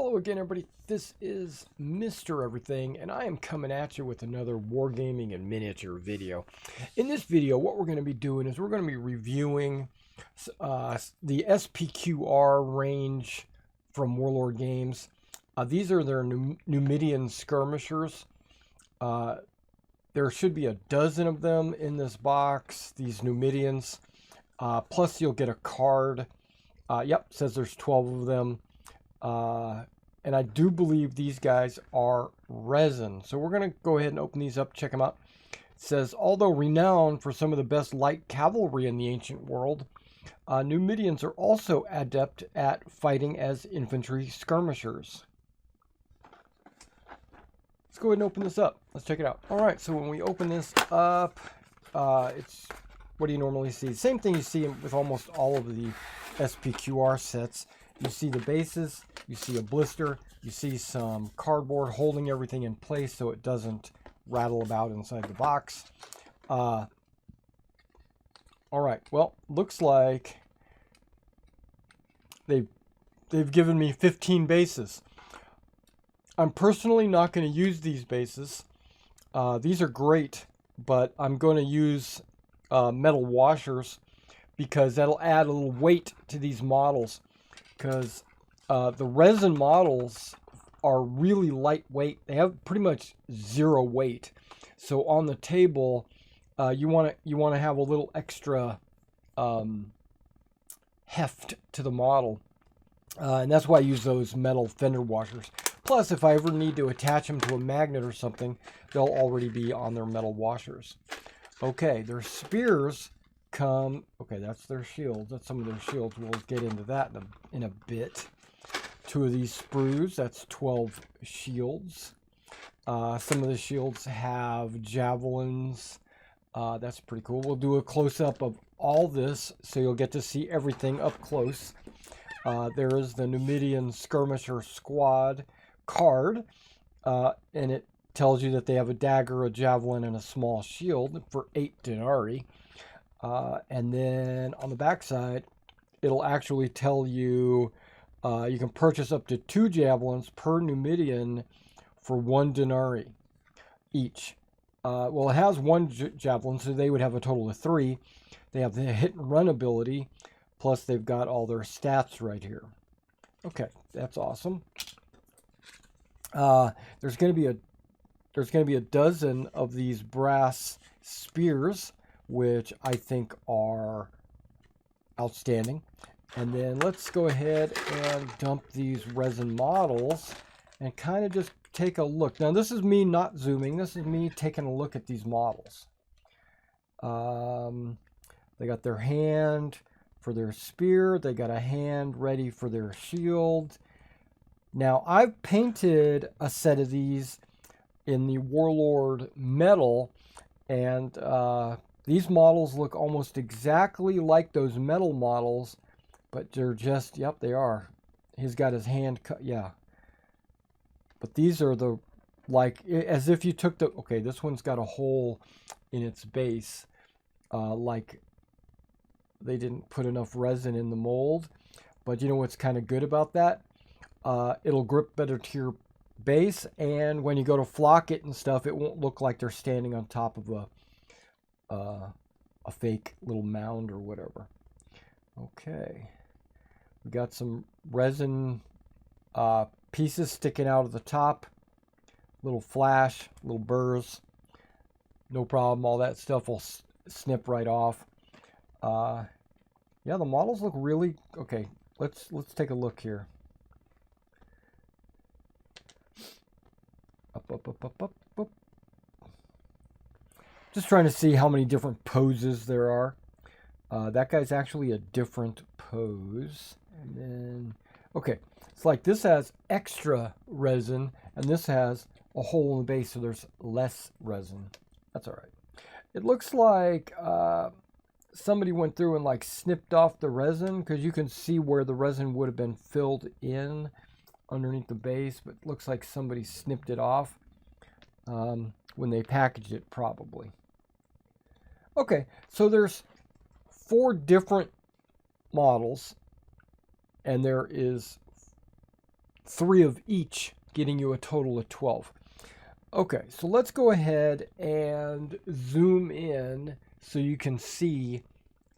Hello again, everybody. This is Mr. Everything, and I am coming at you with another Wargaming and miniature video. In this video, what we're going to be doing is we're going to be reviewing the SPQR range from Warlord games. These are their Numidian Skirmishers. There should be a dozen of them in this box, these Numidians. Plus, you'll get a card. Yep, says there's 12 of them. And I do believe these guys are resin. So we're going to go ahead and open these up, check them out. It says, although renowned for some of the best light cavalry in the ancient world, Numidians are also adept at fighting as infantry skirmishers. Let's go ahead and open this up. Let's check it out. All right, so when we open this up, it's what do you normally see? Same thing you see with almost all of the SPQR sets. You see the bases, you see a blister, you see some cardboard holding everything in place so it doesn't rattle about inside the box. All right, well, looks like they've given me 15 bases. I'm personally not going to use these bases. These are great, but I'm going to use metal washers because that'll add a little weight to these models. Because the resin models are really lightweight. They have pretty much zero weight. So on the table, you want to have a little extra heft to the model, and that's why I use those metal fender washers. Plus, if I ever need to attach them to a magnet or something, they'll already be on their metal washers. Okay, their spears come. Okay, that's their shields. That's some of their shields. We'll get into that in a bit. Two of these sprues. That's 12 shields. Some of the shields have javelins. That's pretty cool. We'll do a close-up of all this so you'll get to see everything up close. There is the Numidian Skirmisher Squad card, and it tells you that they have a dagger, a javelin, and a small shield for 8 denarii. And then on the back side, it'll actually tell you you can purchase up to 2 javelins per Numidian for 1 denarii each. Well, it has 1 javelin, so they would have a total of 3. They have the hit and run ability, plus they've got all their stats right here. Okay, that's awesome. There's going to be a dozen of these brass spears, which I think are outstanding. And then let's go ahead and dump these resin models and kind of just take a look. Now, this is me not zooming. This is me taking a look at these models. They got their hand for their spear. They got a hand ready for their shield. Now, I've painted a set of these in the Warlord metal, and these models look almost exactly like those metal models, but they're just, yep, they are. He's got his hand cut, yeah. But these are the, like, as if you took the, okay, this one's got a hole in its base, like they didn't put enough resin in the mold. But you know what's kind of good about that? It'll grip better to your base, and when you go to flock it and stuff, it won't look like they're standing on top of a fake little mound or whatever. Okay, we got some resin pieces sticking out of the top, little flash, little burrs, no problem. All that stuff will snip right off. Yeah, the models look really okay. Let's take a look here. Up. Just trying to see how many different poses there are. That guy's actually a different pose. And then, okay, it's like this has extra resin, and this has a hole in the base, so there's less resin. That's all right. It looks like somebody went through and like snipped off the resin, because you can see where the resin would have been filled in underneath the base, but it looks like somebody snipped it off when they packaged it, probably. Okay, so there's 4 different models, and there is 3 of each, getting you a total of 12. Okay, so let's go ahead and zoom in so you can see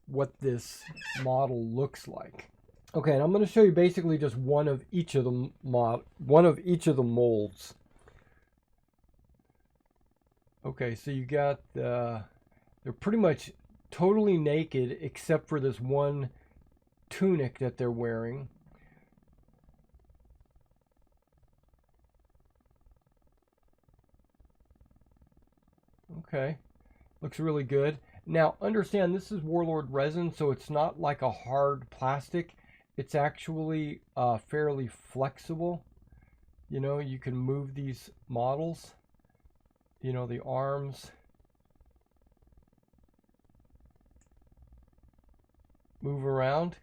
what this model looks like. Okay, and I'm going to show you basically just one of each of the molds. Okay, so you got they're pretty much totally naked except for this one tunic that they're wearing. Okay, looks really good. Now understand this is Warlord resin, so it's not like a hard plastic. It's actually fairly flexible. You know, you can move these models. You know, the arms move around.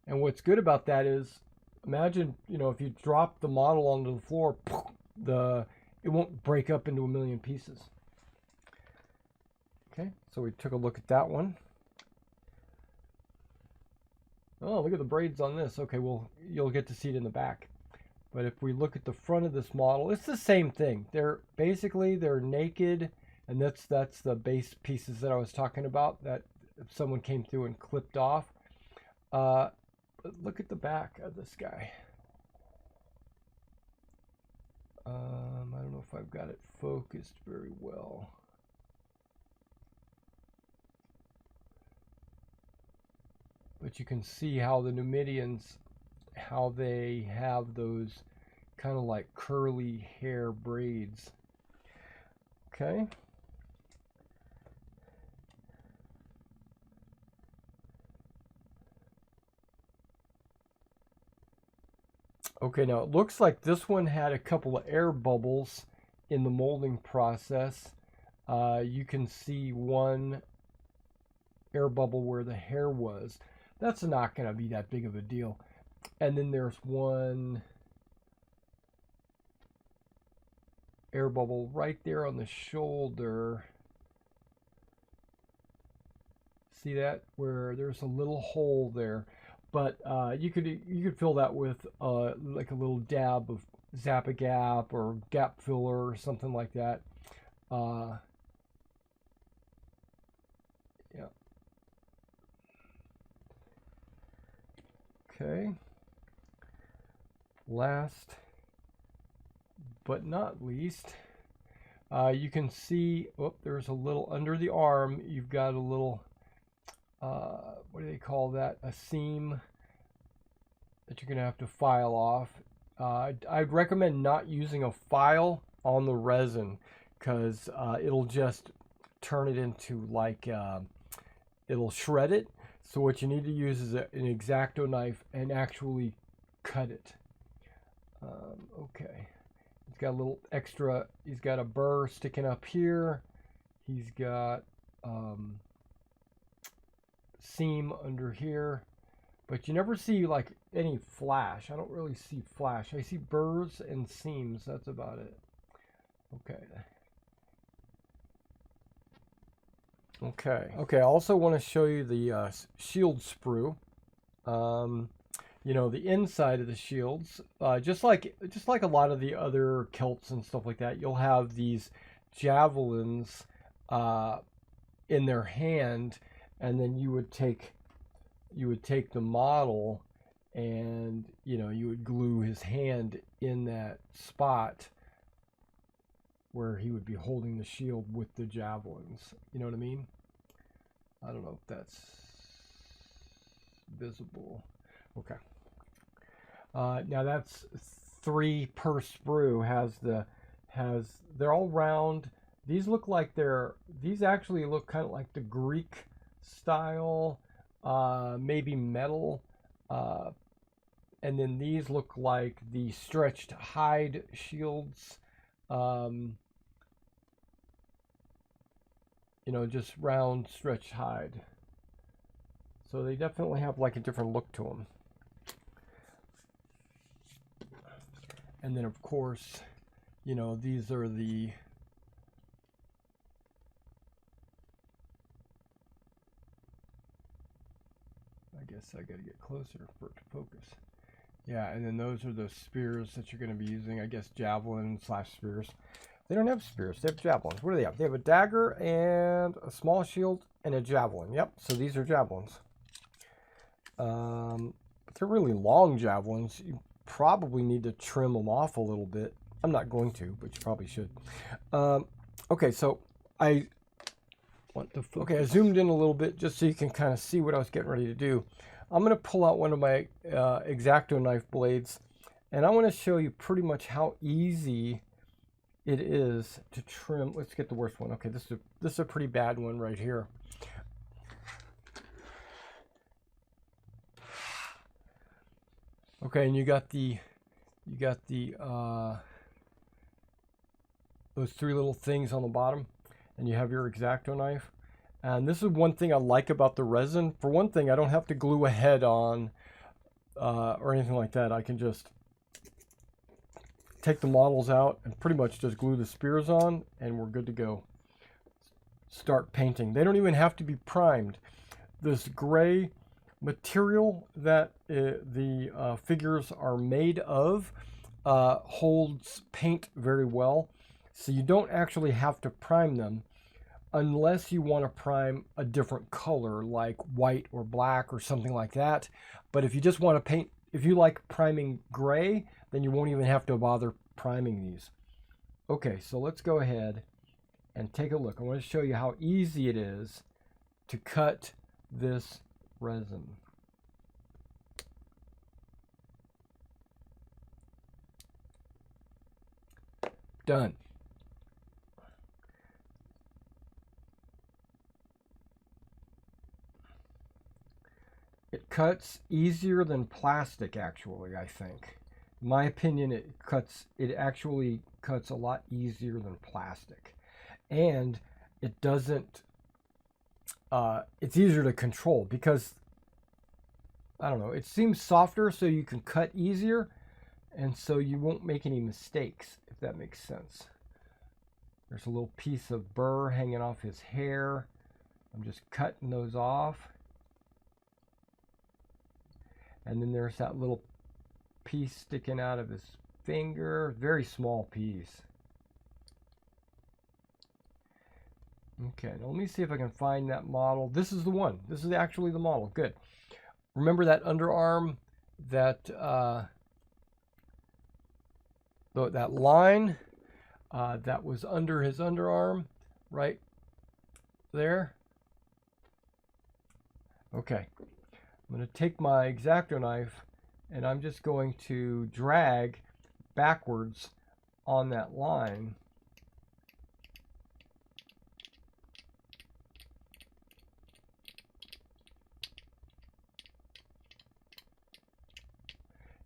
And what's good about that is, imagine, you know, if you drop the model onto the floor, it won't break up into a million pieces. Okay, so we took a look at that one. Oh, look at the braids on this. Okay, well, you'll get to see it in the back. But if we look at the front of this model, it's the same thing. They're naked, and that's the base pieces that I was talking about that someone came through and clipped off. But look at the back of this guy. I don't know if I've got it focused very well. But you can see how the Numidians, how they have those kind of like curly hair braids. Okay. Okay, now it looks like this one had a couple of air bubbles in the molding process. You can see one air bubble where the hair was. That's not going to be that big of a deal. And then there's one air bubble right there on the shoulder. See that? Where there's a little hole there. But you could fill that with like a little dab of Zap-A-Gap or Gap filler or something like that. Yeah. Okay. Last but not least, you can see, oh, there's a little under the arm. You've got a little, what do they call that? A seam that you're going to have to file off. I'd recommend not using a file on the resin because it'll just turn it into like, it'll shred it. So what you need to use is an X-Acto knife and actually cut it. Okay. He's got a little extra, he's got a burr sticking up here. He's got seam under here. But you never see like any flash. I don't really see flash. I see burrs and seams. That's about it. Okay. Okay, I also want to show you the shield sprue. You know, the inside of the shields, just like a lot of the other kilts and stuff like that, you'll have these javelins in their hand, and then you would take the model and, you know, you would glue his hand in that spot where he would be holding the shield with the javelins. You know what I mean? I don't know if that's visible. Okay. Now that's 3 per sprue. They're all round. These actually look kind of like the Greek style, maybe metal. And then these look like the stretched hide shields. You know, just round stretched hide. So they definitely have like a different look to them. And then of course, you know, these are the I guess I gotta get closer for it to focus. Yeah, and then those are the spears that you're going to be using. I guess javelin / spears. They don't have spears. They have javelins. What do they have? They have a dagger and a small shield and a javelin. Yep, so these are javelins. But they're really long javelins. You probably need to trim them off a little bit. I'm not going to, but you probably should. Okay, so I zoomed in a little bit just so you can kind of see what I was getting ready to do. I'm going to pull out one of my X-Acto knife blades, and I want to show you pretty much how easy it is to trim. Let's get the worst one. Okay, this is a pretty bad one right here. Okay, and you got the those three little things on the bottom, and you have your X-Acto knife. And this is one thing I like about the resin. For one thing, I don't have to glue a head on or anything like that. I can just take the models out and pretty much just glue the spears on, and we're good to go. Start painting. They don't even have to be primed. This gray material that the figures are made of holds paint very well, so you don't actually have to prime them unless you want to prime a different color like white or black or something like that. But if you just want to paint, if you like priming gray, then you won't even have to bother priming these. Okay, so let's go ahead and take a look. I want to show you how easy it is to cut this resin. Done. It cuts easier than plastic, actually, I think. In my opinion, it actually cuts a lot easier than plastic. And it doesn't, it's easier to control because, I don't know, it seems softer so you can cut easier, and so you won't make any mistakes, if that makes sense. There's a little piece of burr hanging off his hair. I'm just cutting those off. And then there's that little piece sticking out of his finger, very small piece. Okay, now let me see if I can find that model. This is the one. This is actually the model. Good. Remember that underarm, that that line that was under his underarm, right there? Okay. I'm going to take my X-Acto knife and I'm just going to drag backwards on that line.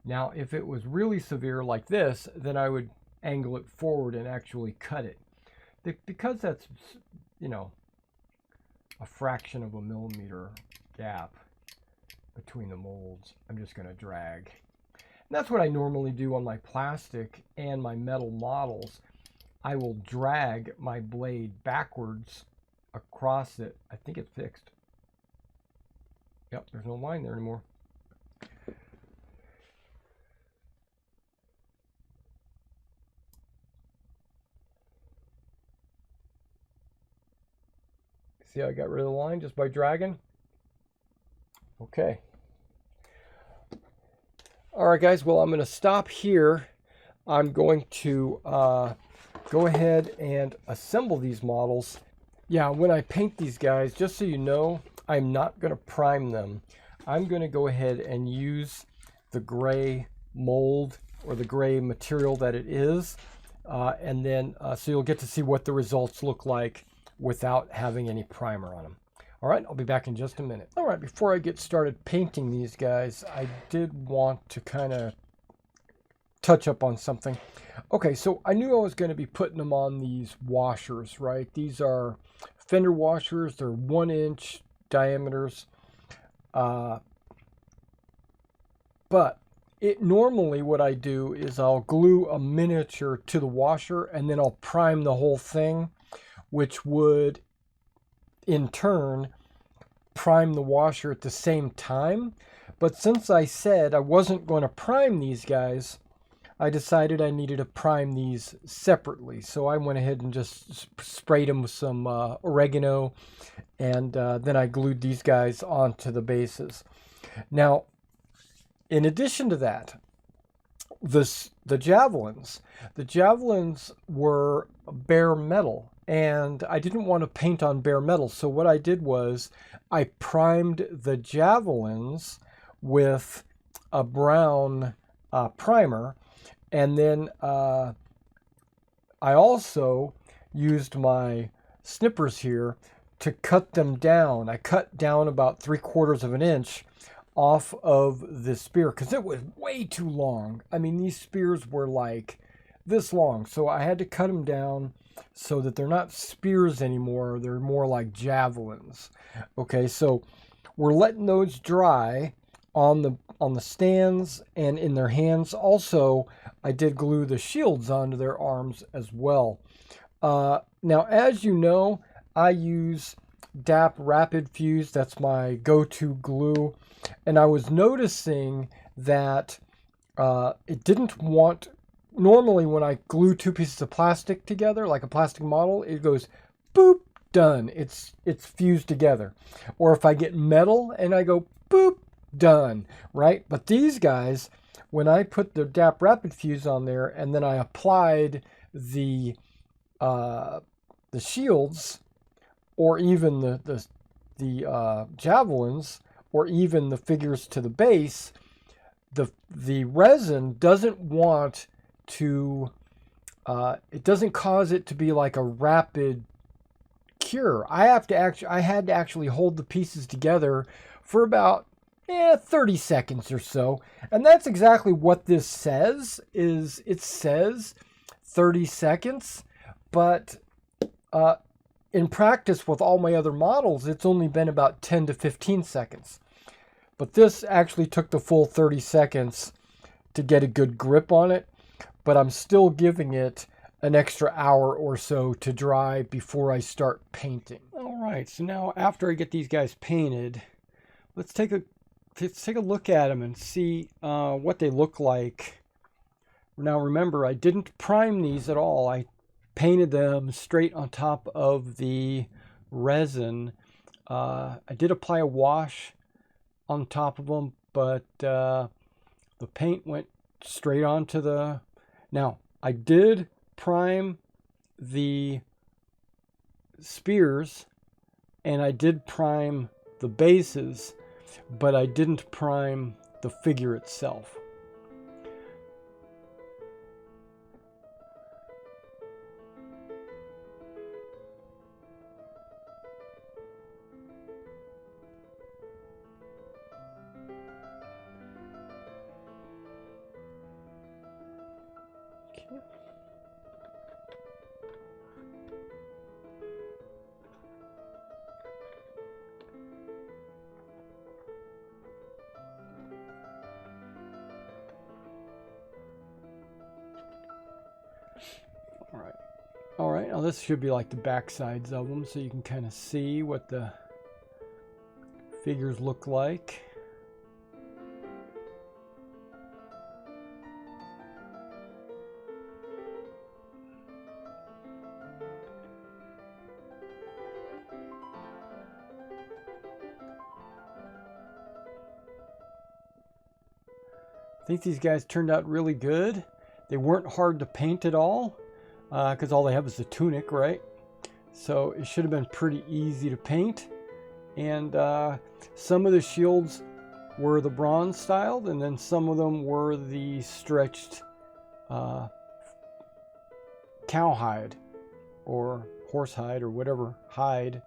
Now, if it was really severe like this, then I would angle it forward and actually cut it. Because that's, you know, a fraction of a millimeter gap between the molds, I'm just going to drag. And that's what I normally do on my plastic and my metal models. I will drag my blade backwards across it. I think it's fixed. Yep, there's no line there anymore. See how I got rid of the line just by dragging? Okay. All right, guys. Well, I'm going to stop here. I'm going to go ahead and assemble these models. Yeah, when I paint these guys, just so you know, I'm not going to prime them. I'm going to go ahead and use the gray mold or the gray material that it is. And then so you'll get to see what the results look like without having any primer on them. All right, I'll be back in just a minute. All right, before I get started painting these guys, I did want to kind of touch up on something. Okay, so I knew I was going to be putting them on these washers, right? These are fender washers. They're 1-inch diameters. But normally what I do is I'll glue a miniature to the washer and then I'll prime the whole thing, which would in turn prime the washer at the same time. But since I said I wasn't going to prime these guys, I decided I needed to prime these separately. So I went ahead and just sprayed them with some oregano, and then I glued these guys onto the bases. Now, in addition to that, the javelins were bare metal, and I didn't want to paint on bare metal. So what I did was I primed the javelins with a brown primer, and then I also used my snippers here to cut them down. I cut down about 3/4 of an inch off of the spear because it was way too long. I mean, these spears were like this long, so I had to cut them down so that they're not spears anymore. They're more like javelins. Okay, so we're letting those dry on the stands and in their hands. Also, I did glue the shields onto their arms as well. Now, as you know, I use DAP Rapid Fuse. That's my go-to glue. And I was noticing that it didn't want... Normally, when I glue two pieces of plastic together, like a plastic model, it goes boop, done. It's fused together. Or if I get metal and I go boop, done, right? But these guys, when I put the DAP Rapid Fuse on there and then I applied the shields, or even the javelins, or even the figures to the base, the resin doesn't want to, it doesn't cause it to be like a rapid cure. I had to actually hold the pieces together for about 30 seconds or so. And that's exactly what this says. It says 30 seconds, but in practice with all my other models, it's only been about 10 to 15 seconds. But this actually took the full 30 seconds to get a good grip on it, but I'm still giving it an extra hour or so to dry before I start painting. All right, so now after I get these guys painted, let's take a look at them and see what they look like. Now remember, I didn't prime these at all. I painted them straight on top of the resin. I did apply a wash on top of them, but the paint went straight onto the... Now, I did prime the spears and I did prime the bases, but I didn't prime the figure itself. All right, now this should be like the back sides of them, so you can kind of see what the figures look like. I think these guys turned out really good. They weren't hard to paint at all, because all they have is the tunic, right? So it should have been pretty easy to paint. And some of the shields were the bronze styled, and then some of them were the stretched cowhide or horsehide or whatever hide.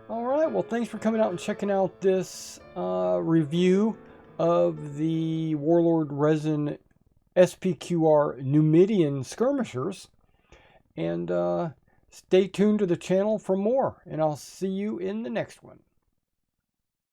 All right, well, thanks for coming out and checking out this review of the Warlord resin SPQR Numidian Skirmishers. And stay tuned to the channel for more, and I'll see you in the next one.